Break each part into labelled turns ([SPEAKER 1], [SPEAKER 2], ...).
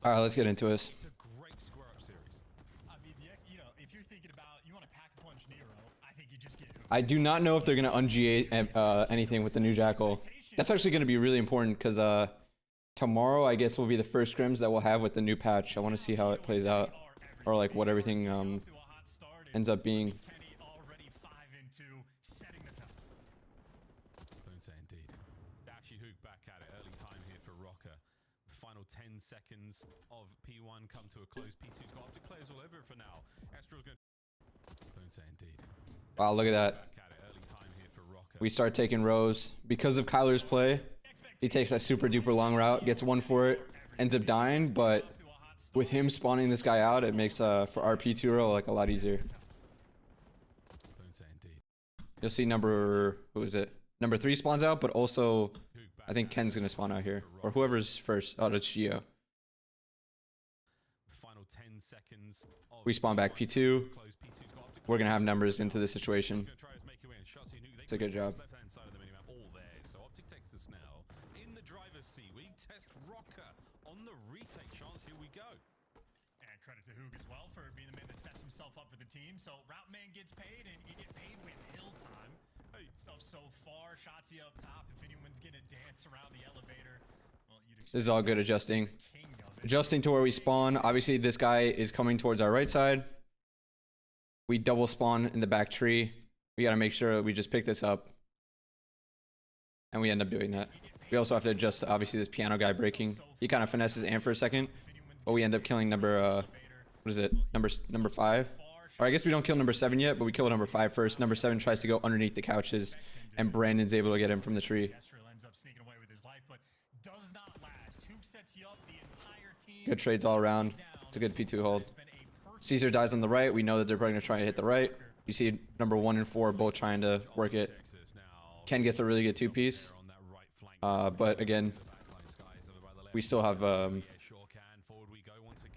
[SPEAKER 1] All right, let's get into this.
[SPEAKER 2] It's a great square up series. I mean, you know, if you're thinking about you want to pack a punch Nero, I think you just get.
[SPEAKER 1] I do not know if they're gonna un-GA anything with the new Jackal. That's actually gonna be really important because tomorrow I guess will be the first scrims that we'll have with the new patch. I want to see how it plays out, or like what everything ends up being.
[SPEAKER 2] Indeed. Dashy Hook back at it. Early time here for ROKKR. The final 10 seconds of P1 come to a close. P2's got OpTic players all over it for now. Estro's going to... Indeed.
[SPEAKER 1] Wow, look at that. We start taking rows. Because of Kyler's play, he takes that super duper long route, gets one for it, ends up dying, but with him spawning this guy out, it makes for our P2 row like a lot easier. You'll see number, who is it? Number 3 spawns out, but also I think Ken's gonna spawn out here, or whoever's first. Oh, that's Geo. We spawn back P2. We're gonna have numbers into this situation. It's a good job.
[SPEAKER 2] So OpTic takes the snail in the driver's seat. We test ROKKR on the retake chance. Here we go. And credit to Hoog as well for being the man that sets himself up for the team. So route man gets paid, and you get paid with hill time. Stuff so far. Shotsy up top. If anyone's gonna dance around the elevator, well,
[SPEAKER 1] this is all good adjusting. Adjusting to where we spawn. Obviously, this guy is coming towards our right side. We double spawn in the back tree. We gotta make sure that we just pick this up. And we end up doing that. We also have to adjust, obviously, this piano guy breaking. He kind of finesses Ant for a second. But we end up killing number, what is it? Number 5? Or I guess we don't kill number 7 yet, but we kill number 5 first. Number 7 tries to go underneath the couches, and Brandon's able to get him from the tree. Good trades all around. It's a good P2 hold. Caesar dies on the right. We know that they're probably going to try and hit the right. You see number 1 and 4 both trying to work it. Ken gets a really good 2-piece. But again, we still have,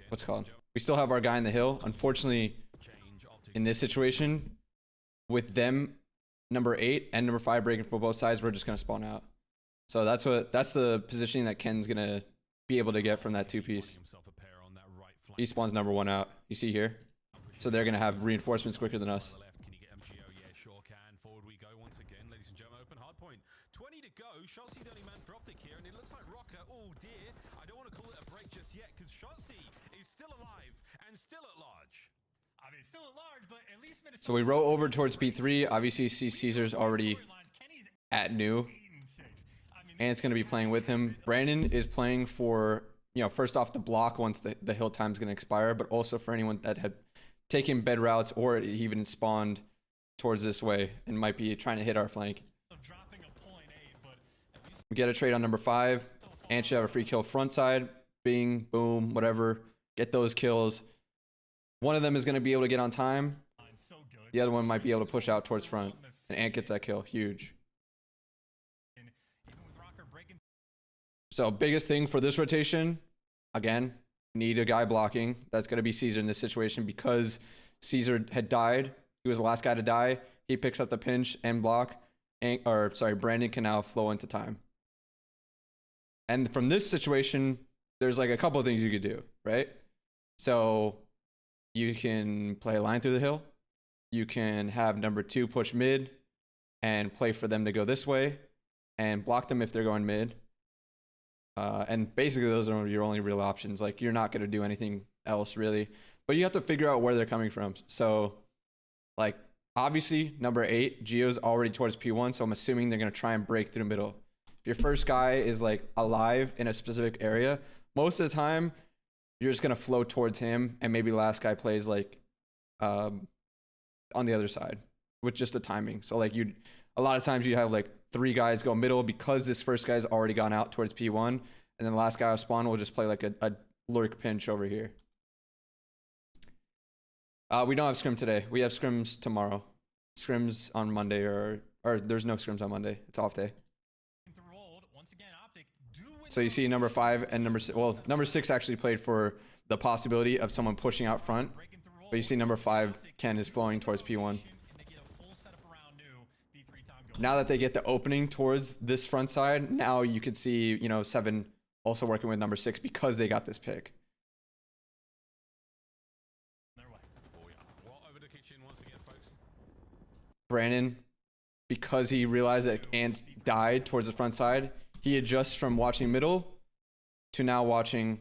[SPEAKER 1] what's it called? We still have our guy in the hill. Unfortunately, in this situation, with them, number 8 and number 5 breaking for both sides, we're just going to spawn out. So that's the positioning that Ken's going to be able to get from that 2-piece. He spawns number 1 out. You see here? So they're going to have reinforcements quicker than us.
[SPEAKER 2] 20 to go. Shotsy the only man for OpTic here, and it looks like ROKKR. Oh dear, I don't want to call it a break just yet because Shotsy is still alive and still at large. I mean, still at large, but at least
[SPEAKER 1] so we row over towards P3. Obviously, you see Caesar's already at new, and it's going to be playing with him. Brandon is playing for, you know, first off the block once the hill time is going to expire, but also for anyone that had taken bed routes or even spawned towards this way and might be trying to hit our flank. We get a trade on number 5. Ant should have a free kill front side. Bing, boom, whatever. Get those kills. One of them is going to be able to get on time. The other one might be able to push out towards front. And Ant gets that kill. Huge. So biggest thing for this rotation, again, need a guy blocking. That's going to be Caesar in this situation because Caesar had died. He was the last guy to die. He picks up the pinch and block. Brandon can now flow into time. And from this situation, there's like a couple of things you could do, right? So you can play a line through the hill. You can have number 2 push mid and play for them to go this way and block them if they're going mid. And basically those are your only real options. Like you're not going to do anything else really, but you have to figure out where they're coming from. So like obviously number 8, Geo's already towards P1. So I'm assuming they're going to try and break through middle. If your first guy is like alive in a specific area, most of the time you're just going to flow towards him. And maybe last guy plays like, on the other side with just the timing. So like a lot of times you have like 3 guys go middle because this first guy's already gone out towards P1. And then the last guy will spawn will just play like a lurk pinch over here. We don't have scrim today. We have scrims tomorrow. Scrims on Monday or there's no scrims on Monday. It's off day. So you see number 5 and number 6. Well, number 6 actually played for the possibility of someone pushing out front. But you see number 5, Ken, is flowing towards P1. Now that they get the opening towards this front side, now you could see, you know, 7 also working with number 6 because they got this pick.
[SPEAKER 2] Their way. Oh, yeah. Well, over the kitchen once again, folks.
[SPEAKER 1] Brandon, because he realized that Ant died towards the front side, he adjusts from watching middle to now watching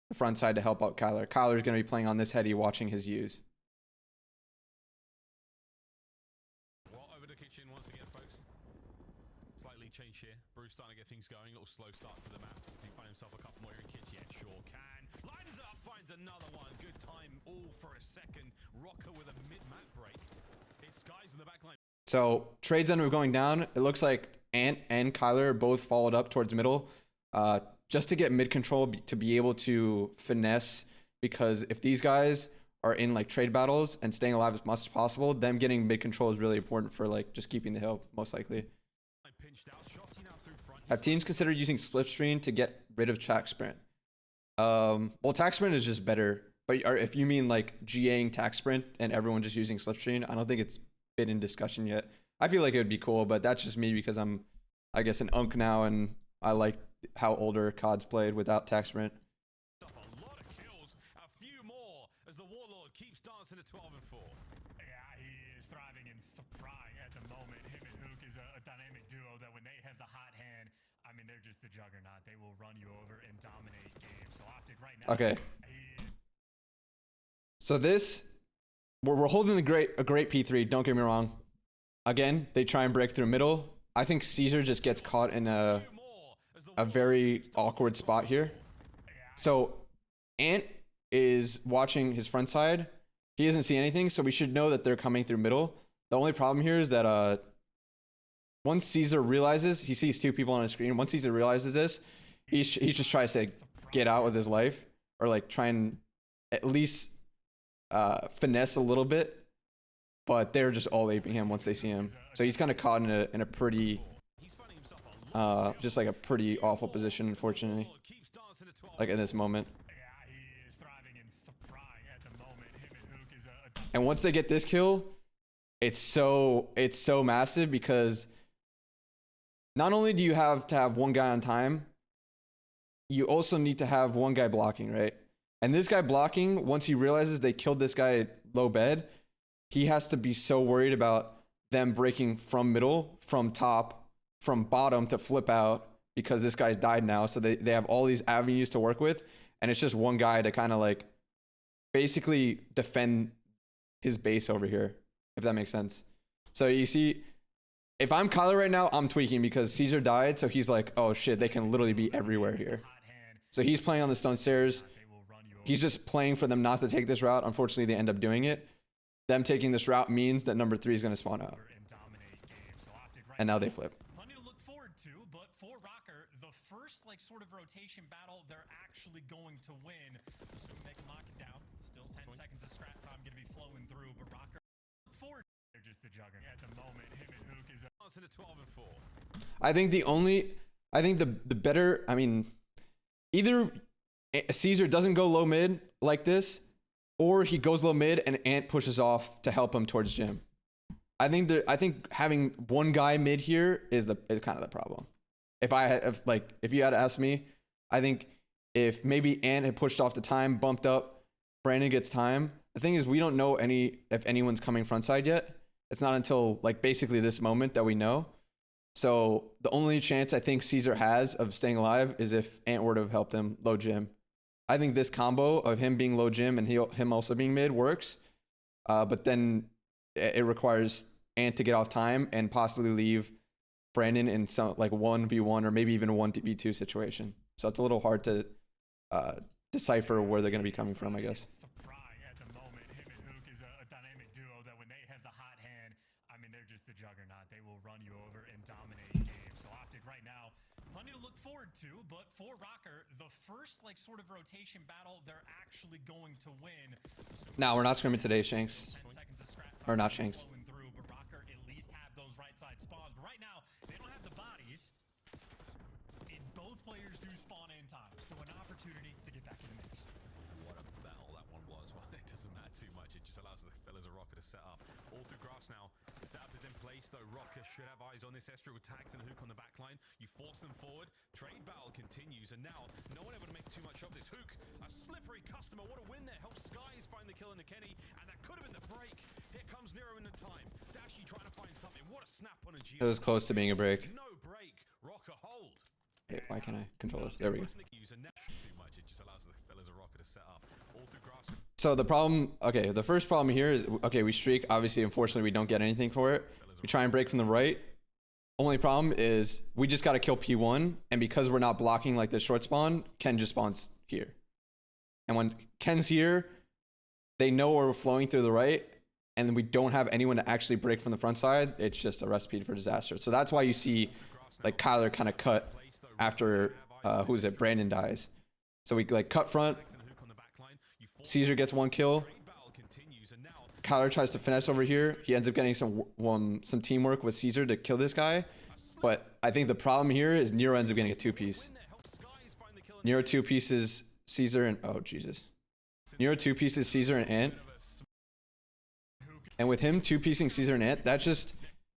[SPEAKER 1] the front side to help out Kyler. Kyler's going to be playing on this heady, watching his U's.
[SPEAKER 2] Well, over the kitchen once again, folks. Slightly change here. Bruce starting to get things going. A little slow start to the map. Can he find himself a couple more in kitchen? Yeah, sure can. Lines up, finds another one. Good time all for a second. ROKKR with a mid-map break. It's Skies in the back line.
[SPEAKER 1] So trades end up going down. It looks like Ant and Kyler both followed up towards middle just to get mid control to be able to finesse, because if these guys are in like trade battles and staying alive as much as possible, them getting mid control is really important for like just keeping the hill, most likely. Have teams considered using split screen to get rid of tack sprint? Well, tack sprint is just better, but if you mean like GAing tack sprint and everyone just using slip screen, I don't think it's been in discussion yet. I feel like it would be cool, but that's just me because I'm, I guess, an unk now, and I like how older CODs played without tack sprint.
[SPEAKER 2] A lot of kills, a few more as the Warlord keeps dancing at 12 and 4. Yeah, he is thriving and frying at the moment. Him and Hook is a dynamic duo that when they have the hot hand, I mean, they're just the juggernaut. They will run you over and dominate games. So OpTic right now.
[SPEAKER 1] Okay. So this, we're holding a great P3. Don't get me wrong. Again, they try and break through middle. I think Caesar just gets caught in a very awkward spot here. So Ant is watching his front side. He doesn't see anything, so we should know that they're coming through middle. The only problem here is that once Caesar realizes, he sees 2 people on his screen. Once Caesar realizes this, he just tries to get out with his life, or like try and at least finesse a little bit. But they're just all aping him once they see him. So he's kind of caught in a pretty, just like a pretty awful position, unfortunately. Like in this moment. And once they get this kill, it's so massive, because not only do you have to have one guy on time, you also need to have one guy blocking, right? And this guy blocking, once he realizes they killed this guy low bed, he has to be so worried about them breaking from middle, from top, from bottom to flip out, because this guy's died now. So they have all these avenues to work with. And it's just one guy to kind of like basically defend his base over here, if that makes sense. So you see, if I'm Kyler right now, I'm tweaking because Caesar died. So he's like, oh shit, they can literally be everywhere here. So he's playing on the stone stairs. He's just playing for them not to take this route. Unfortunately, they end up doing it. Them taking this route means that number 3 is going to spawn out. And now they flip.
[SPEAKER 2] Plenty to look forward to, but for ROKKR, the first like sort of rotation battle they're actually going to win. Assuming they can lock it down. Still 10 seconds of scrap time going to be flowing through, but ROKKR look forward. They're just the juggernaut at the moment. Him and Hook is at 12 and 4.
[SPEAKER 1] I think the better, I mean, either Caesar doesn't go low mid like this, or he goes low mid and Ant pushes off to help him towards Jim. I think having one guy mid here is kind of the problem. If you had to ask me, I think if maybe Ant had pushed off the time, bumped up, Brandon gets time. The thing is, we don't know if anyone's coming front side yet. It's not until like basically this moment that we know. So the only chance I think Caesar has of staying alive is if Ant were to have helped him low Jim. I think this combo of him being low Jim and him also being mid works. But then it requires Ant to get off time and possibly leave Brandon in some like 1v1 or maybe even a 1v2 situation. So it's a little hard to decipher where they're going to be coming from, I guess.
[SPEAKER 2] At the moment, him and Hook is a dynamic duo that when they have the hot hand, I mean, they're just the juggernaut. They will run you over and dominate games. So OpTic right now, plenty to look forward to, but for ROKKR, the first like sort of rotation battle they're actually going to win.
[SPEAKER 1] Now we're not scrimming today, Shanks. Or not Shanks.
[SPEAKER 2] Through, but ROKKR at least have those right side spawns. But right now, they don't have the bodies. And both players do spawn in time. So an opportunity to get back in the mix. What a battle that one was. Well, it doesn't matter too much. It just allows the fellas of ROKKR to set up all through grass now. Setup is in place though. ROKKR should have eyes on this. Esther with tags and a hook on the back line. You force them forward. Trade battle continues, and now no one able to make too much of this. Hook, a slippery customer. What a win there. Helps Skies find the kill in the Kenny, and that could have been the break. Here comes Nero in the time. Dashy trying to find something. What a snap on a Geo.
[SPEAKER 1] It was close to being a break.
[SPEAKER 2] No break. ROKKR hold.
[SPEAKER 1] Wait, why can't I control this? There we go.
[SPEAKER 2] Too much. It just allows the fellas of ROKKR to set up all through grass.
[SPEAKER 1] So the problem, okay, the first problem here is, okay, we streak. Obviously, unfortunately, we don't get anything for it. We try and break from the right. Only problem is we just got to kill P1. And because we're not blocking like the short spawn, Ken just spawns here. And when Ken's here, they know we're flowing through the right. And we don't have anyone to actually break from the front side. It's just a recipe for disaster. So that's why you see like Kyler kind of cut after, who is it? Brandon dies. So we like cut front. Caesar gets one kill. Kyler tries to finesse over here. He ends up getting some teamwork with Caesar to kill this guy. But I think the problem here is Nero ends up getting a two-piece. Nero two pieces Caesar and oh Jesus. Nero two pieces Caesar and Ant. And with him two-piecing Caesar and Ant, that just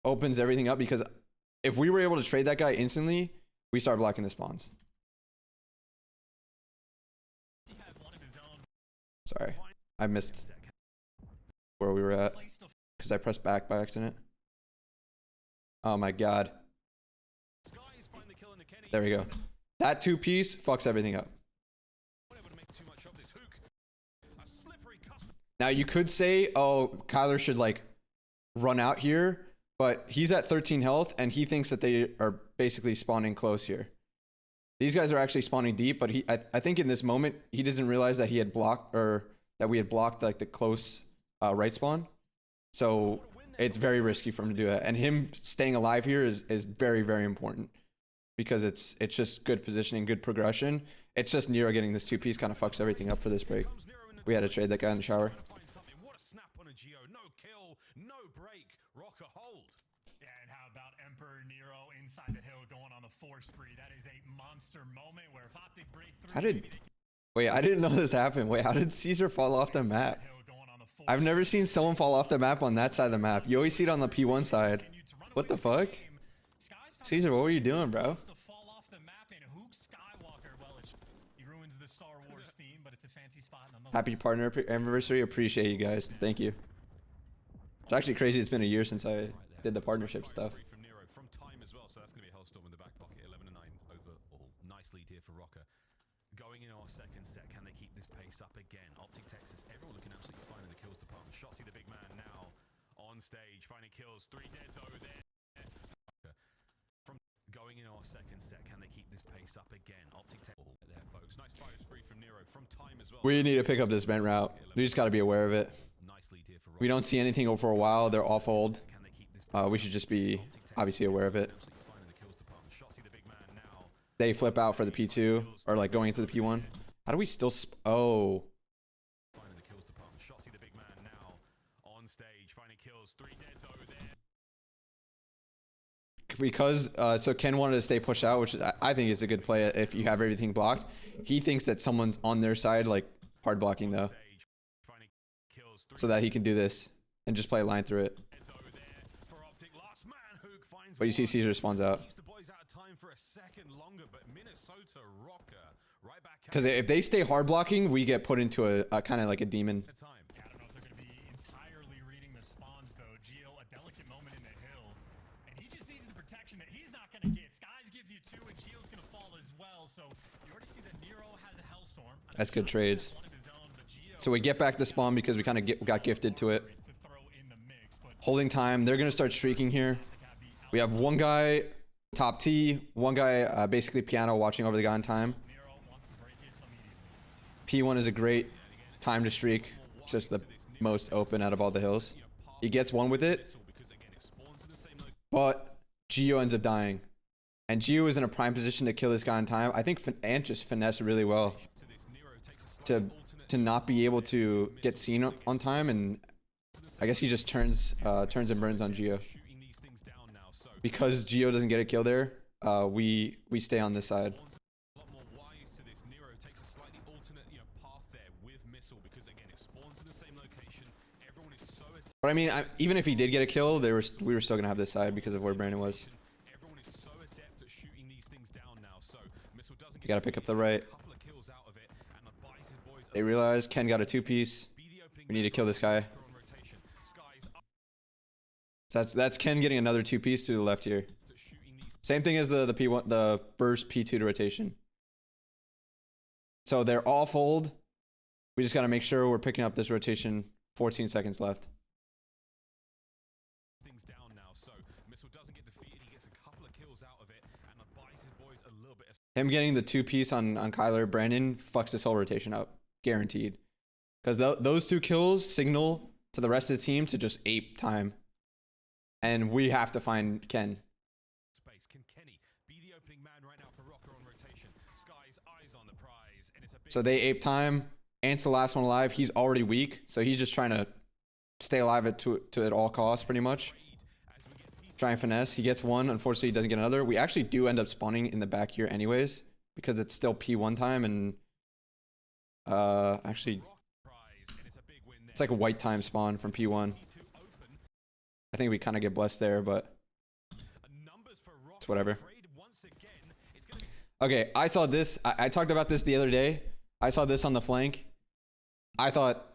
[SPEAKER 1] opens everything up, because if we were able to trade that guy instantly, we start blocking the spawns. Sorry, I missed where we were at because I pressed back by accident. Oh my god. There we go. That two-piece fucks everything up. Now you could say, oh, Kyler should like run out here, but he's at 13 health and he thinks that they are basically spawning close here. These guys are actually spawning deep, but I think in this moment he doesn't realize that he had blocked, or that we had blocked like the close right spawn. So it's very risky for him to do that. And him staying alive here is very, very important, because it's just good positioning, good progression. It's just Nero getting this two-piece kind of fucks everything up for this break. We had to trade that guy in the shower.
[SPEAKER 2] What a snap on a Geo. No kill, no break. ROKKR hold. Yeah, and how about Emperor Nero inside the hill going on the 4 spree? That is a monster moment where if OpTic break through.
[SPEAKER 1] Wait, I didn't know this happened. Wait, how did Caesar fall off the map? I've never seen someone fall off the map on that side of the map. You always see it on the P1 side. What the fuck? Caesar, what were you doing, bro? Happy partner anniversary. Appreciate you guys. Thank you. It's actually crazy. It's been a year since I did the partnership stuff.
[SPEAKER 2] From time as well, so that's going to be a Hellstorm in the back pocket. 11-9 overall. Nice lead here for ROKKR. Going in our second set, can they keep this pace up again? OpTic Texas, everyone looking absolutely fine in the kills department. Shotzi, the big man, now on stage, finding kills. 3 dead over there. From going in our second set, can they keep this pace up again? OpTic Texas, there, folks. Nice fire spree from Nero. From time as well.
[SPEAKER 1] We need to pick up this vent route. We just got to be aware of it. We don't see anything over a while. They're off hold. We should just be obviously aware of it. They flip out for the P2, or like going into the P1. How do we still oh. Because so Ken wanted to stay pushed out, which I think is a good play if you have everything blocked. He thinks that someone's on their side, like hard blocking though, so that he can do this and just play a line through it. But you see Caesar spawns out. Because if they stay hard blocking, we get put into a kind of like a demon.
[SPEAKER 2] I don't know if they're going to be entirely reading the spawns though. Geo, a delicate moment in the hill, and he just needs the protection that he's not going to get. Skies gives you 2, and Geo's going to fall as well. So you already see that Nero has a Hellstorm.
[SPEAKER 1] That's good trades. So we get back the spawn because we kind of got gifted to it. Holding time. They're going to start streaking here. We have one guy top T, one guy basically piano watching over the guy in time. P1 is a great time to streak. It's just the most open out of all the hills. He gets one with it, but Geo ends up dying. And Geo is in a prime position to kill this guy in time. I think Ant just finessed really well to not be able to get seen on time, and I guess he just turns and burns on Geo. Because Geo doesn't get a kill there, we stay on this side. But I mean, even if he did get a kill, we were still gonna have this side because of where Brandon was.
[SPEAKER 2] Everyone is so adept at shooting these things down now. So Missile doesn't
[SPEAKER 1] You gotta pick up the right.
[SPEAKER 2] couple of kills out of it, and buys his boys
[SPEAKER 1] They realize Ken got a 2-piece. We need to kill this guy. So that's Ken getting another 2-piece to the left here. Same thing as the P1, the first P2 to rotation. So they're all fold. We just gotta make sure we're picking up this rotation. 14 seconds left.
[SPEAKER 2] Things down now, so Missile doesn't get defeated. He gets a couple of kills out of it, and buys his boys a little bit of...
[SPEAKER 1] Him getting the 2-piece on Kyler Brandon fucks this whole rotation up, guaranteed. Because those 2 kills signal to the rest of the team to just ape time, and we have to find Ken.
[SPEAKER 2] Space. Can Kenny be the opening man right now for ROKKR on rotation? Sky's eyes on the prize, and it's a big...
[SPEAKER 1] So they ape time. Ant's the last one alive. He's already weak, so he's just trying to stay alive at all costs, pretty much. Try and finesse. He gets one. Unfortunately, he doesn't get another. We actually do end up spawning in the back here anyways, because it's still P1 time, and actually, it's like a white time spawn from P1. I think we kind of get blessed there, but it's whatever. Okay, I saw this. I talked about this the other day. I saw this on the flank. I thought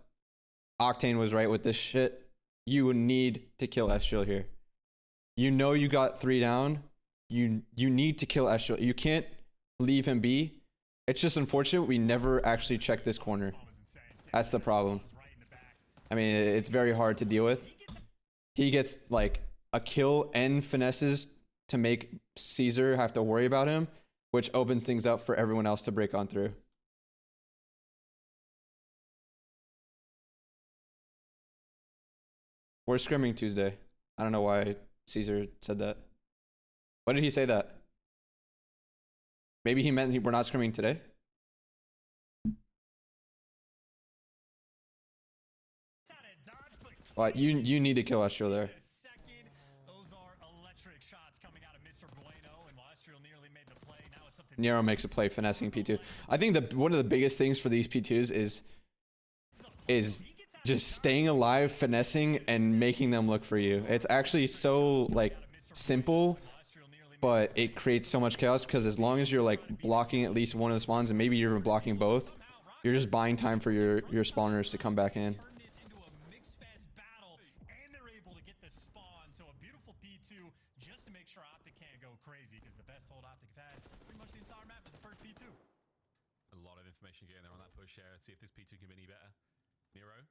[SPEAKER 1] Octane was right with this shit. You need to kill Estriel here. You know you got 3 down. You need to kill Estriel. You can't leave him be. It's just unfortunate we never actually checked this corner. That's the problem. I mean, it's very hard to deal with. He gets like a kill and finesses to make Caesar have to worry about him, which opens things up for everyone else to break on through. We're scrimming Tuesday. I don't know why Caesar said that. Why did he say that? Maybe he meant we're not scrimming today? Well, you need to kill Estriel there. Nero makes a play finessing P2. I think one of the biggest things for these P2s is just staying alive, finessing, and making them look for you. It's actually so like simple, but it creates so much chaos because as long as you're like blocking at least one of the spawns, and maybe you're blocking both, you're just buying time for your spawners to come back in.
[SPEAKER 2] Just to make sure OpTic can't go crazy, because the best hold OpTic have had pretty much the entire map is the first P2. A lot of information getting there on that push here. Let's see if this P2 can be any better. Nero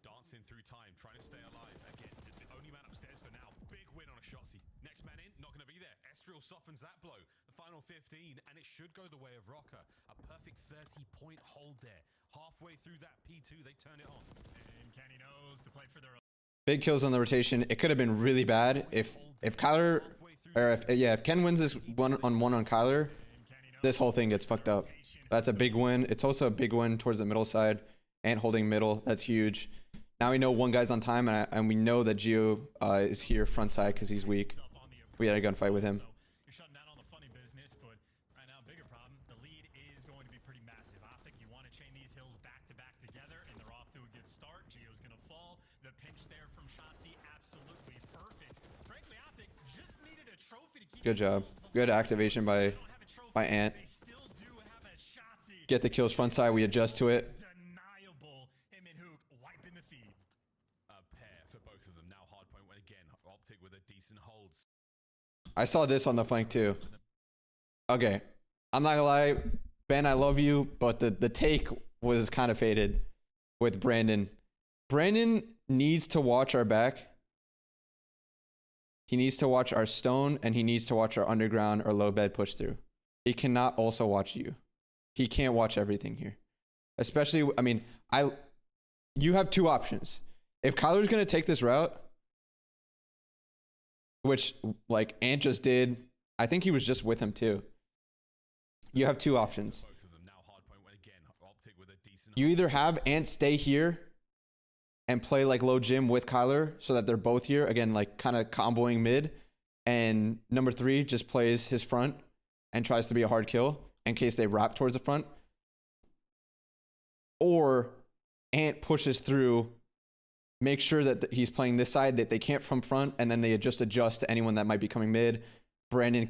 [SPEAKER 2] dancing through time, trying to stay alive. Again, the only man upstairs for now. Big win on a Shotzzy. Next man in, not going to be there. Estriel softens that blow. The final 15, and it should go the way of ROKKR. A perfect 30-point hold there. Halfway through that P2, they turn it on. And Kenny knows to play for their...
[SPEAKER 1] Big kills on the rotation. It could have been really bad if Kyler, or if Ken wins this 1-on-1 on Kyler, this whole thing gets fucked up. That's a big win. It's also a big win towards the middle side. Ant holding middle. That's huge. Now we know one guy's on time, and we know that Gio is here front side because he's weak. We had a gunfight with him.
[SPEAKER 2] You're shutting down on the funny business, but right now, bigger problem. The lead is going to be pretty massive. OpTic, you want to chain these hills back to back together, and they're off to a good start. Gio's going to fall. The pinch there from Shotzzy, absolutely perfect. Frankly, OpTic just needed a trophy to keep...
[SPEAKER 1] Good job. Good activation by Ant. Get the kills front side. We adjust to it. I saw this on the flank too. Okay, I'm not gonna lie, Ben, I love you, but the take was kind of faded with Brandon. Brandon needs to watch our back. He needs to watch our stone, and he needs to watch our underground or low bed push through. He cannot also watch you. He can't watch everything here. Especially, I mean, you have 2 options. If Kyler's gonna take this route, which like Ant just did, I think he was just with him too. You have 2 options. You either have Ant stay here and play like low Jim with Kyler so that they're both here, again, like kind of comboing mid, and number 3 just plays his front and tries to be a hard kill in case they wrap towards the front. Or Ant pushes through, make sure that he's playing this side, that they can't from front, and then they just adjust to anyone that might be coming mid. Brandon,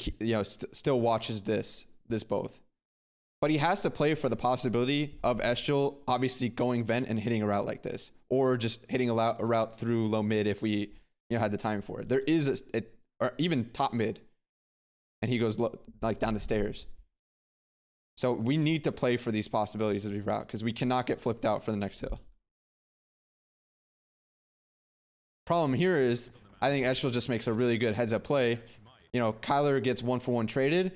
[SPEAKER 1] still watches this both. But he has to play for the possibility of Estill obviously going vent and hitting a route like this, or just hitting a route through low mid if we had the time for it. There is or even top mid, and he goes like down the stairs. So we need to play for these possibilities as we route, because we cannot get flipped out for the next hill. Problem here is, I think Estill just makes a really good heads-up play. KyLR gets 1-for-1 traded.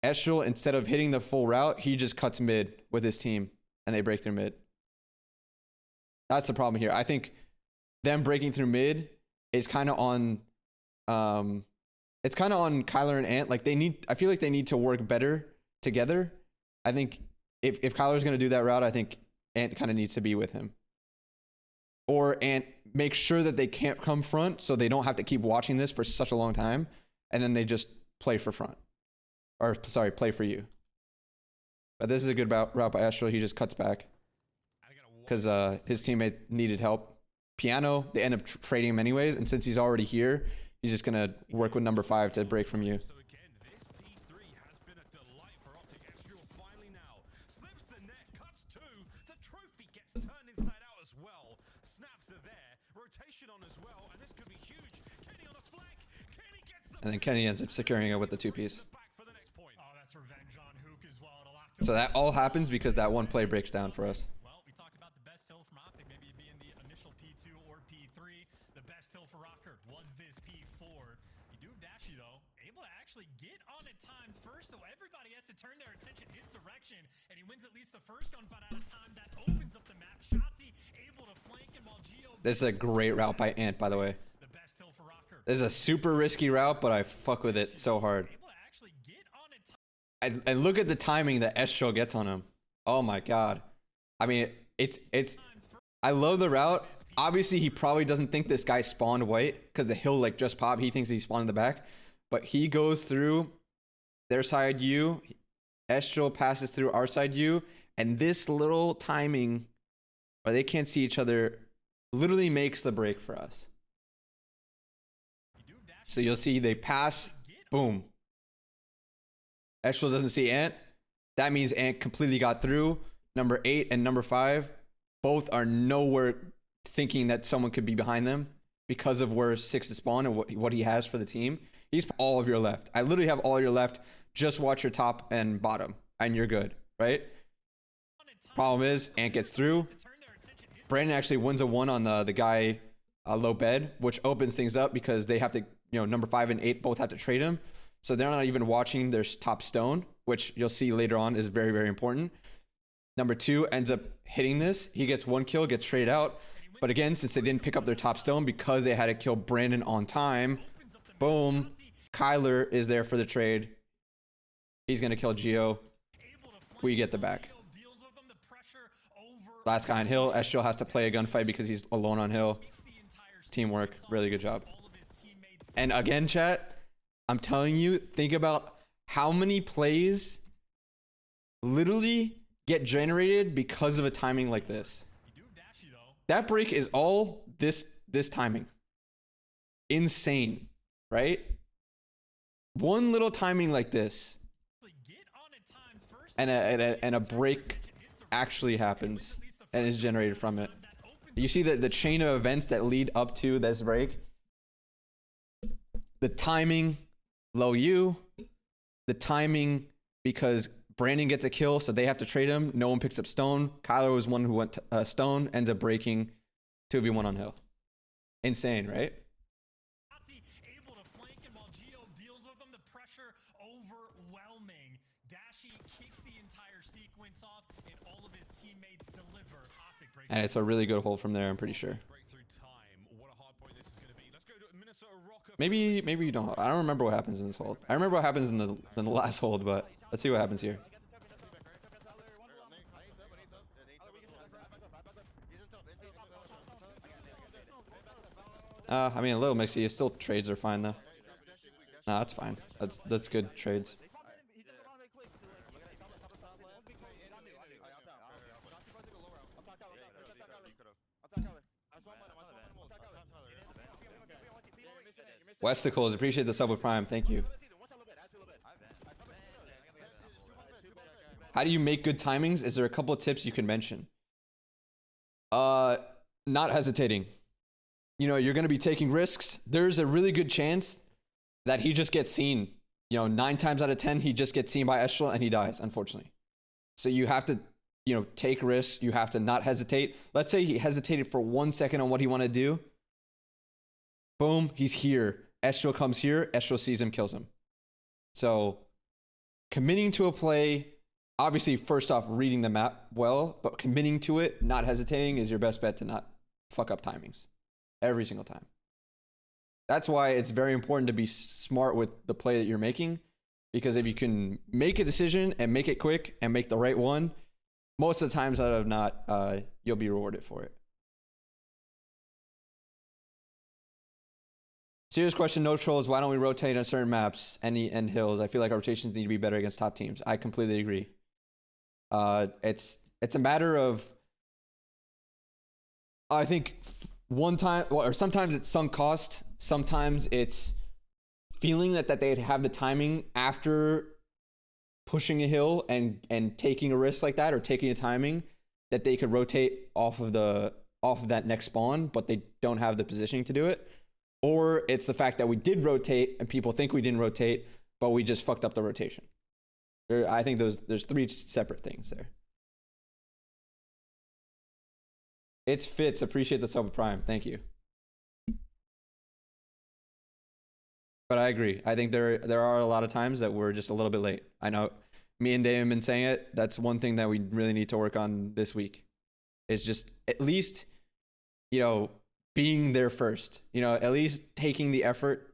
[SPEAKER 1] Estill, instead of hitting the full route, he just cuts mid with his team, and they break through mid. That's the problem here. I think them breaking through mid is kind of on, it's kind of on KyLR and Ant. Like I feel like they need to work better together. I think if KyLR's going to do that route, I think Ant kind of needs to be with him. Or Ant make sure that they can't come front, so they don't have to keep watching this for such a long time, and then they just play for front. Or, sorry, play for you. But this is a good route by Estill. He just cuts back because his teammate needed help. Piano, they end up trading him anyways, and since he's already here, he's just going to work with number 5 to break from you.
[SPEAKER 2] So again, this P3 has been a delight for OpTic. Estill finally now slips the net, cuts 2. The trophy gets turned inside out as well. Snaps are there, rotation on as well, and this could be huge. Kenny on the flank. Kenny gets the
[SPEAKER 1] And then Kenny ends up securing it with the 2-piece. So that all happens because that one play breaks down for us.
[SPEAKER 2] Well, we talked about the best hill from OpTic maybe being the initial P2 or P3. The best hill for ROKKR was this P4. You do have Dashy though, able to actually get on it time first, so everybody has to turn their attention his direction, and he wins at least the first gunfight at a time. That opens up the map. Shotzzy able to flank him while Geo.
[SPEAKER 1] This is a great route by Ant, by the way.
[SPEAKER 2] The best hill for ROKKR.
[SPEAKER 1] This is a super risky route, but I fuck with it so hard. And look at the timing that Estill gets on him. Oh my god. I mean, I love the route. Obviously, he probably doesn't think this guy spawned white because the hill like just popped. He thinks he spawned in the back. But he goes through their side U. Estill passes through our side U. And this little timing where they can't see each other literally makes the break for us. So you'll see they pass. Boom. Estill doesn't see Ant. That means Ant completely got through. Number 8 and number 5 both are nowhere thinking that someone could be behind them because of where 6 is spawned and what he has for the team. He's all of your left. I literally have all of your left. Just watch your top and bottom, and you're good, right? Problem is, Ant gets through. Brandon actually wins a 1 on the guy low bed, which opens things up because they have to, number 5 and 8 both have to trade him. So they're not even watching their top stone, which you'll see later on is very, very important. Number 2 ends up hitting this. He gets 1 kill, gets traded out. But again, since they didn't pick up their top stone because they had to kill Brandon on time, boom, KyLR is there for the trade. He's going to kill Geo. We get the back. Last guy on hill. Estill has to play a gunfight because he's alone on hill. Teamwork. Really good job. And again, chat, I'm telling you, think about how many plays literally get generated because of a timing like this. That break is all this timing. Insane, right? One little timing like this, and a break actually happens and is generated from it. You see the chain of events that lead up to this break. The timing. Low U, the timing because Brandon gets a kill, so they have to trade him. No one picks up stone. KyLR was one who went stone, ends up breaking 2v1 on hill. Insane, right?
[SPEAKER 2] Able to flank him while Geo deals with him. The pressure overwhelming. Dashy kicks the entire sequence off, and all of his teammates deliver.
[SPEAKER 1] And it's a really good hold from there, I'm pretty sure. Maybe you don't. I don't remember what happens in this hold. I remember what happens in the last hold, but let's see what happens here. I mean, a little mixy. Still trades are fine though. Nah, that's fine. That's good trades. Westicles, appreciate the sub with Prime. Thank you. How do you make good timings? Is there a couple of tips you can mention? Not hesitating. You know, you're going to be taking risks. There's a really good chance that he just gets seen. You know, 9 times out of 10, he just gets seen by Estral and he dies, unfortunately. So you have to, you know, take risks. You have to not hesitate. Let's say he hesitated for 1 second on what he wanted to do. Boom, he's here. Estral comes here. Estral sees him, kills him. So committing to a play, obviously, first off, reading the map well, but committing to it, not hesitating is your best bet to not fuck up timings every single time. That's why it's very important to be smart with the play that you're making, because if you can make a decision and make it quick and make the right one, most of the times out of not, you'll be rewarded for it. Serious question, no trolls. Why don't we rotate on certain maps and hills? I feel like our rotations need to be better against top teams. I completely agree. It's a matter of, I think one time, or sometimes it's sunk cost. Sometimes it's feeling that they have the timing after pushing a hill and taking a risk like that, or taking a timing that they could rotate off of that next spawn, but they don't have the positioning to do it. Or it's the fact that we did rotate and people think we didn't rotate, but we just fucked up the rotation. I think there's 3 separate things there. It's Fitz. Appreciate the sub prime. Thank you. But I agree. I think there are a lot of times that we're just a little bit late. I know me and Dave have been saying it. That's one thing that we really need to work on this week. Is just at least, you know, being there first. You know, at least taking the effort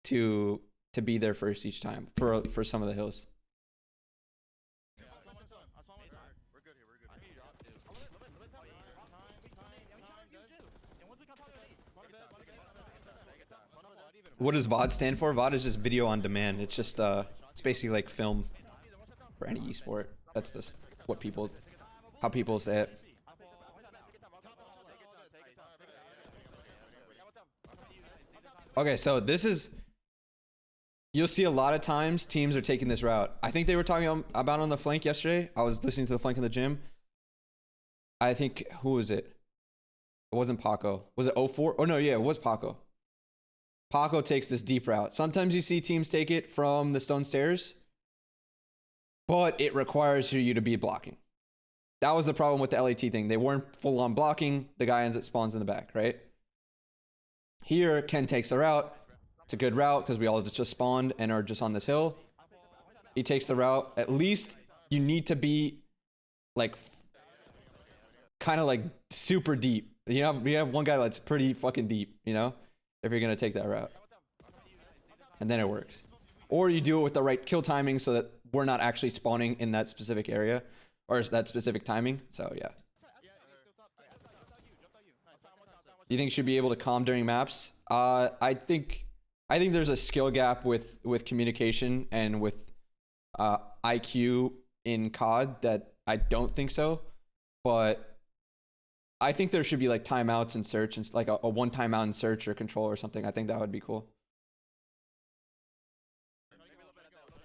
[SPEAKER 1] to be there first each time for some of the hills. What does VOD stand for? VOD is just video on demand. It's just it's basically like film for any esport. That's just how people say it. Okay, so this is, you'll see a lot of times teams are taking this route. I think they were talking about on the flank yesterday. I was listening to the flank in the gym. I think, who was it? It wasn't Paco. Was it 04? Oh no, yeah, it was Paco. Paco takes this deep route. Sometimes you see teams take it from the stone stairs, but it requires you to be blocking. That was the problem with the LAT thing. They weren't full on blocking. The guy ends up spawns in the back, right? Here, Ken takes the route. It's a good route because we all just spawned and are just on this hill. He takes the route. At least you need to be like kind of like super deep. You know, we have one guy that's pretty fucking deep, you know, if you're going to take that route. And then it works. Or you do it with the right kill timing so that we're not actually spawning in that specific area or that specific timing. So, yeah. You think you should be able to calm during maps? I think there's a skill gap with communication and with IQ in COD that I don't think so. But I think there should be like timeouts in search, and like a one timeout in search or control or something. I think that would be cool.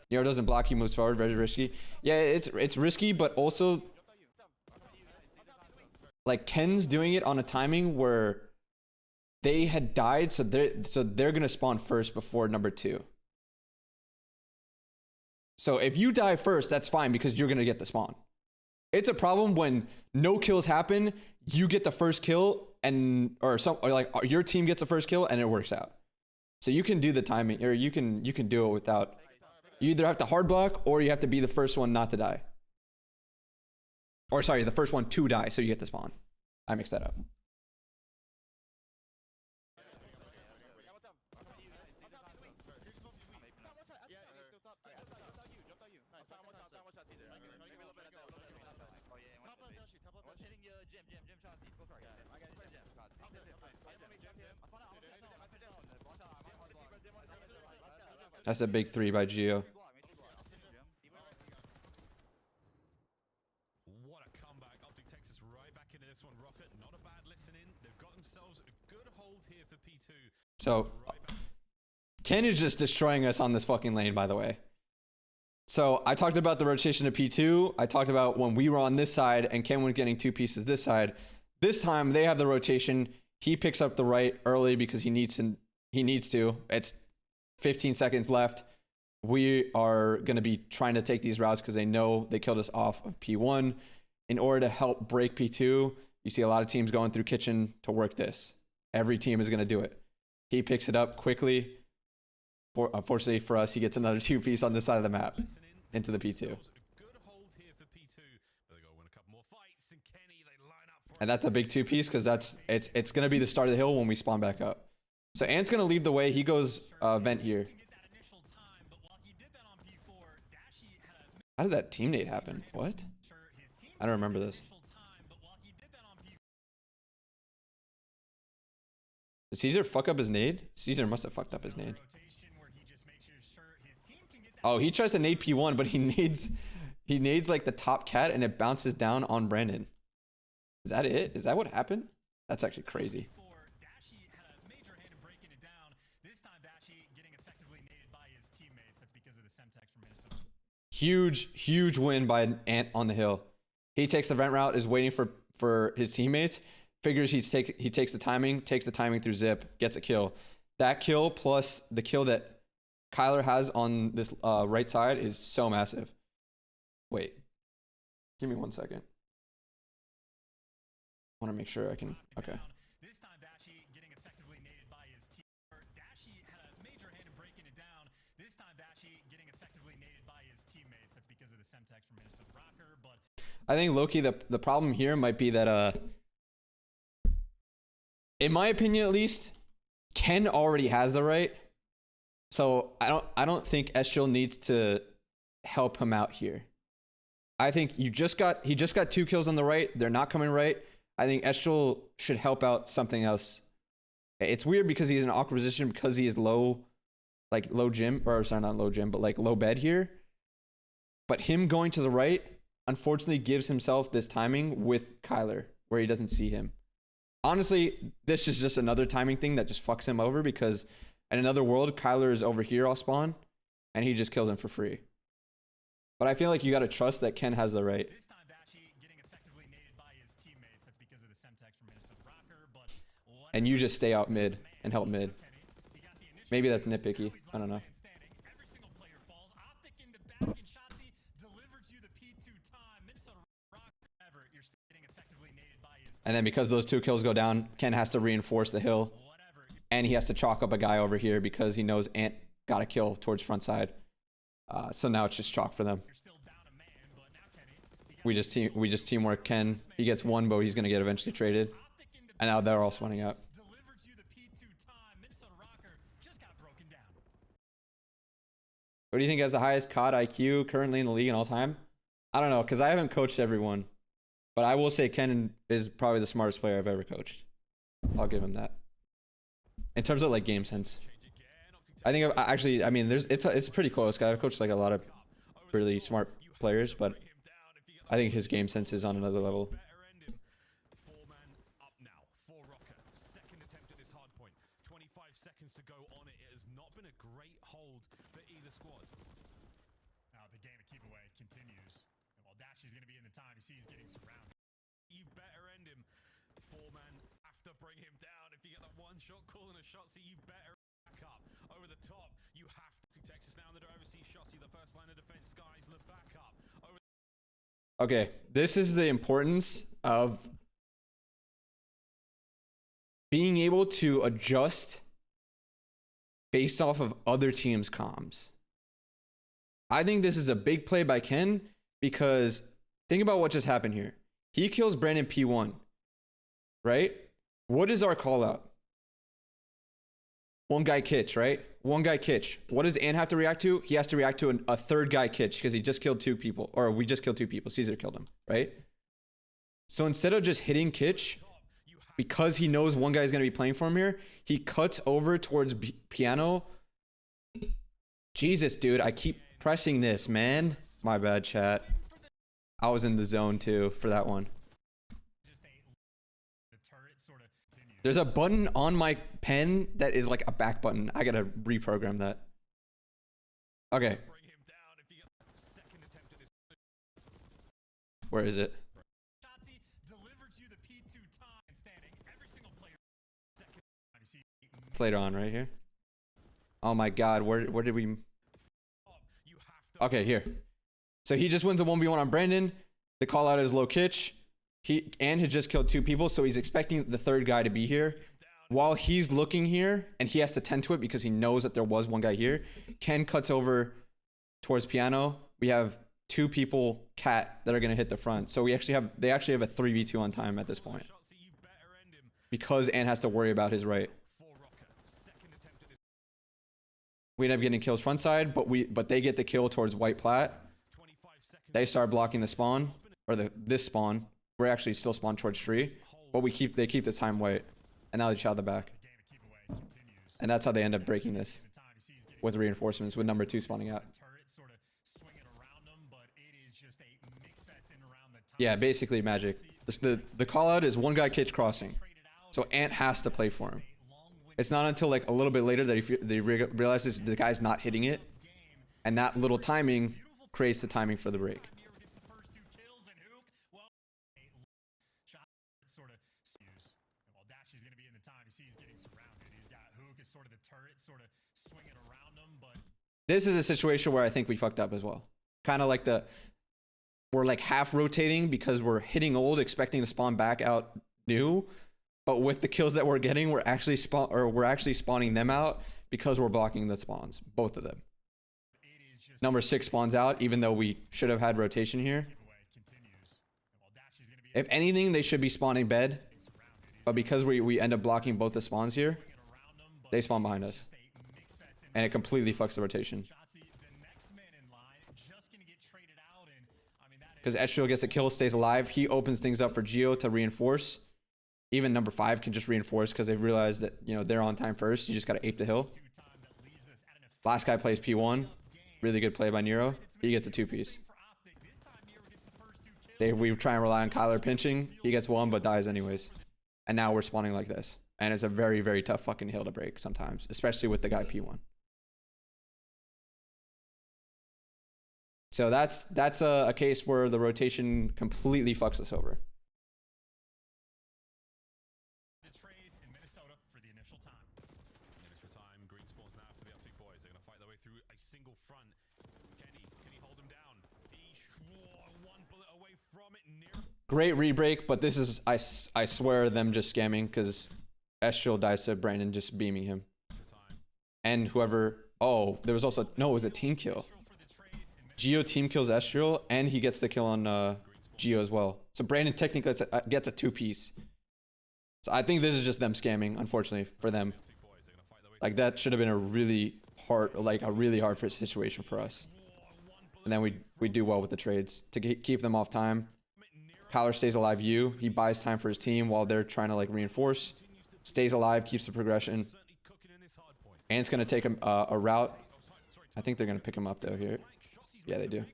[SPEAKER 1] Euro doesn't block, he moves forward, very risky. Yeah, it's risky, but also like Ken's doing it on a timing where they had died, so they're gonna spawn first before number 2. So if you die first, that's fine because you're gonna get the spawn. It's a problem when no kills happen, you get the first kill, or like your team gets the first kill and it works out. So you can do the timing, or you can do it without. You either have to hard block or you have to be the first one not to die. Or sorry, the first one to die so you get the spawn. I mixed that up. That's a big 3 by Gio.
[SPEAKER 2] What a comeback. OpTic takes us right back into this one. ROKKR, not a bad listen in. They've got themselves a good hold here for P2.
[SPEAKER 1] So Ken is just destroying us on this fucking lane, by the way. So I talked about the rotation to P2. I talked about when we were on this side and Ken was getting 2 pieces this side. This time they have the rotation. He picks up the right early because he needs to. It's 15 seconds left. We are going to be trying to take these routes because they know they killed us off of P1. In order to help break P2, you see a lot of teams going through kitchen to work this. Every team is going to do it. He picks it up quickly. Unfortunately for us, he gets another 2-piece on this side of the map into the P2. And that's a big 2-piece because it's going to be the start of the hill when we spawn back up. So Ant's going to lead the way. He goes vent here. How did that team nade happen? What? I don't remember this. Did Caesar fuck up his nade? Caesar must have fucked up his nade. Oh, he tries to nade P1, but he nades like the top cat and it bounces down on Brandon. Is that it? Is that what happened? That's actually crazy. Huge win by Ant on the hill. He takes the vent route, is waiting for his teammates. Figures he takes the timing through zip, gets a kill. That kill plus the kill that Kyler has on this right side is so massive. Wait. Give me 1 second. I want to make sure I can. Okay.
[SPEAKER 2] This time Bashy getting effectively naded by his team. Dashy had a major hand in breaking it down. This time Bashy getting effectively naded by his teammates. That's because of the Semtex from Minnesota ROKKR, but
[SPEAKER 1] I think Loki, the problem here might be that in my opinion at least, Ken already has the right. So I don't think Estrel needs to help him out here. I think he just got 2 kills on the right. They're not coming right. I think Estrel should help out something else. It's weird because he's in an awkward position because he is low gym, or sorry, not low gym, but like low bed here. But him going to the right, unfortunately, gives himself this timing with Kyler where he doesn't see him. Honestly, this is just another timing thing that just fucks him over because in another world, Kyler is over here all spawn and he just kills him for free. But I feel like you got to trust that Ken has the right. And you just stay out mid and help mid. Maybe that's nitpicky. I don't know. And then because those 2 kills go down, Ken has to reinforce the hill. And he has to chalk up a guy over here because he knows Ant got a kill towards front side. So now it's just chalk for them. We just teamwork Ken. He gets 1, but he's going to get eventually traded. And now they're all swanning up. What do you think has the highest COD IQ currently in the league in all time? I don't know, because I haven't coached everyone. But I will say Ken is probably the smartest player I've ever coached. I'll give him that. In terms of like game sense. I think actually, I mean, it's pretty close. I've coached like a lot of really smart players, but I think his game sense is on another level.
[SPEAKER 2] To go on it. It has not been a great hold for either squad. Now the game of keep away continues. And while Dashy's going to be in the time, you see he's getting surrounded. You better end him. 4-man have to bring him down. If you get that 1 shot call and a shot, so you better back up over the top. You have to Texas now in the driver. See Shotzi, the first line of defense. Skies the backup.
[SPEAKER 1] Okay, this is the importance of being able to adjust based off of other teams' comms. I think this is a big play by Ken because think about what just happened here. He kills Brandon P1, right? What is our call out? 1 guy kitch, right? 1 guy kitch. What does Ant have to react to? He has to react to a 3rd guy kitch because he just killed 2 people, or we just killed 2 people. Caesar killed him, right? So instead of just hitting kitch, because he knows 1 guy is going to be playing for him here, he cuts over towards piano. Jesus, dude, I keep pressing this, man. My bad, chat. I was in the zone too for that one.
[SPEAKER 2] The turret
[SPEAKER 1] There's a button on my pen that is like a back button. I gotta reprogram that. Okay. Where is it? It's later on right here. Oh my god, where did we... Okay, here. So he just wins a 1v1 on Brandon. The call out is low kitch. He had just killed 2 people, so he's expecting the 3rd guy to be here. While he's looking here, and he has to tend to it because he knows that there was 1 guy here, Ken cuts over towards piano. We have 2 people, cat, that are gonna hit the front. So they actually have a 3v2 on time at this point. Because Ant has to worry about his right. We end up getting kills front side, but they get the kill towards white plat. They start blocking the spawn, or this spawn. We're actually still spawned towards tree, but they keep the time white, and now they chow the back. And that's how they end up breaking this with reinforcements, with number 2 spawning out. Yeah, basically magic. The call out is 1 guy kitch crossing, so Ant has to play for him. It's not until like a little bit later that they realizes the guy's not hitting it, and that little timing creates the timing for the break. This is a situation where I think we fucked up as well. Kind of like we're like half rotating because we're hitting old, expecting to spawn back out new. But with the kills that we're getting, we're actually spawning them out because we're blocking the spawns, both of them. Number 6 spawns out, even though we should have had rotation here. If anything, they should be spawning bed. But because we end up blocking both the spawns here, they spawn behind us. And it completely fucks the rotation. Because Estriel gets a kill, stays alive. He opens things up for Geo to reinforce. Even number 5 can just reinforce because they've realized that, you know, they're on time first. You just got to ape the hill. Last guy plays P1. Really good play by Nero. He gets a 2-piece. We try and rely on Kyler pinching. He gets 1 but dies anyways. And now we're spawning like this. And it's a very, very tough fucking hill to break sometimes. Especially with the guy P1. So that's a case where the rotation completely fucks us over. Great rebreak, but this is, I swear, them just scamming because Estriel dies to Brandon just beaming him. And whoever, oh, there was also, no, it was a team kill. Geo team kills Estriel, and he gets the kill on Geo as well. So Brandon technically gets a 2-piece. So I think this is just them scamming, unfortunately, for them. Like, that should have been a really hard first situation for us. And then we do well with the trades to keep them off time. Kyler stays alive. He buys time for his team while they're trying to like reinforce. Stays alive, keeps the progression. And it's gonna take him a route. I think they're gonna pick him up though here. Yeah, they do.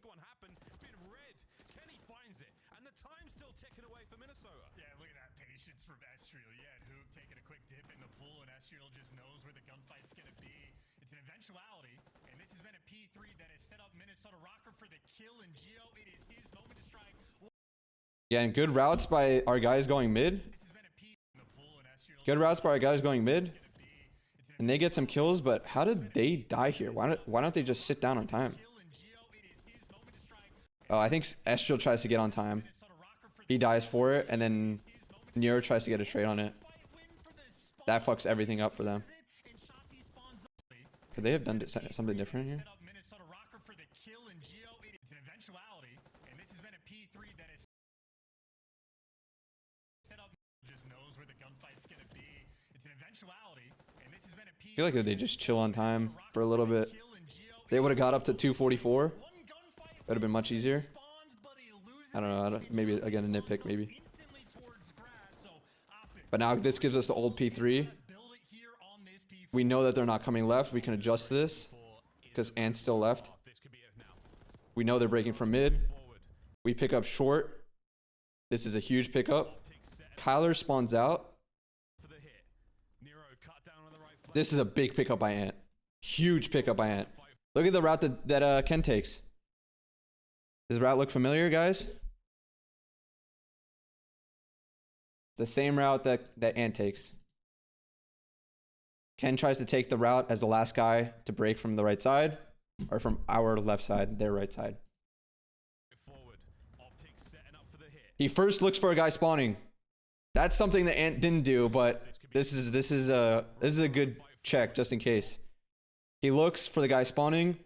[SPEAKER 1] Yeah, and good routes by our guys going mid. Good routes by our guys going mid. And they get some kills, but how did they die here? Why don't they just sit down on time? Oh, I think Estriel tries to get on time. He dies for it, and then Nero tries to get a trade on it. That fucks everything up for them. Could they have done something different here? I feel like if they just chill on time for a little bit, they would have got up to 244. It would have been much easier. I don't know. Maybe again a nitpick, maybe. But now this gives us the old P3. We know that they're not coming left. We can adjust this because Ant's still left. We know they're breaking from mid. We pick up short. This is a huge pickup. Kyler spawns out. This is a big pickup by Ant. Huge pickup by Ant. Look at the route that Ken takes. Does the route look familiar, guys? It's the same route that Ant takes. Ken tries to take the route as the last guy to break from the right side, or from our left side, their right side. He first looks for a guy spawning. That's something that Ant didn't do, but this is a good check just in case. He looks for the guy spawning.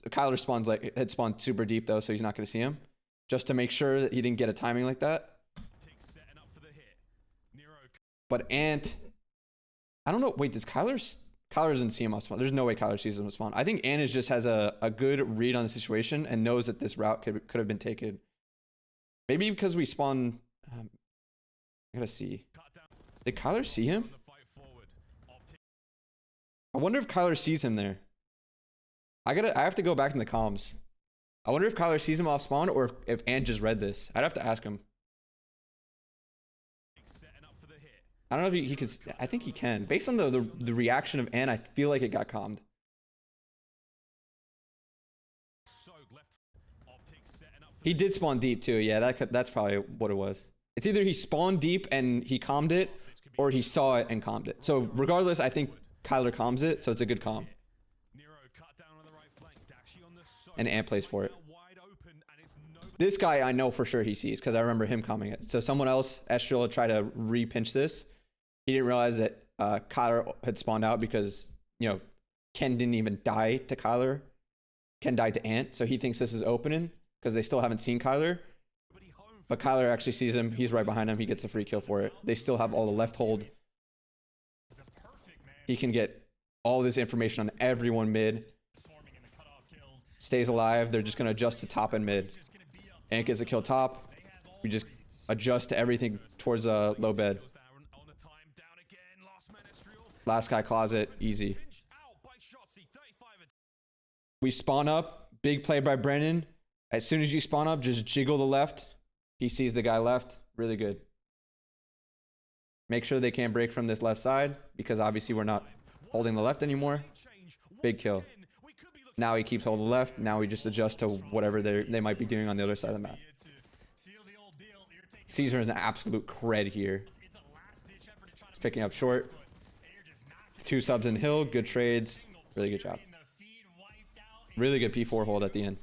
[SPEAKER 1] Kyler spawns had spawned super deep though, so he's not going to see him. Just to make sure that he didn't get a timing like that. But Ant, I don't know. Wait, does Kyler doesn't see him on spawn? There's no way Kyler sees him on spawn. I think Ant just has a good read on the situation and knows that this route could have been taken. Maybe because we spawn. I gotta see. Did Kyler see him? I wonder if Kyler sees him there. I have to go back in the comms. I wonder if Kyler sees him off spawn or if Ant just read this. I'd have to ask him. I don't know if he could. I think he can. Based on the reaction of Ant, I feel like it got calmed. He did spawn deep too. Yeah, that's probably what it was. It's either he spawned deep and he calmed it, or he saw it and calmed it. So regardless, I think Kyler calms it, so it's a good calm. And Ant plays for it. This guy I know for sure he sees because I remember him calming it. So someone else, Estrel, tried to re-pinch this. He didn't realize that Kyler had spawned out because, you know, Ken didn't even die to Kyler. Ken died to Ant, so he thinks this is opening because they still haven't seen Kyler. But Kyler actually sees him. He's right behind him. He gets the free kill for it. They still have all the left hold. He can get all this information on everyone mid. Stays alive. They're just going to adjust to top and mid. Ant gets a kill top. We just adjust to everything towards a low bed. Last guy closet. Easy. We spawn up. Big play by Brennan. As soon as you spawn up, just jiggle the left. He sees the guy left. Really good. Make sure they can't break from this left side because obviously we're not holding the left anymore. Big kill. Now he keeps holding the left. Now we just adjust to whatever they might be doing on the other side of the map. Caesar is an absolute cred here. He's picking up short. 2 subs in hill. Good trades. Really good job. Really good P4 hold at the end.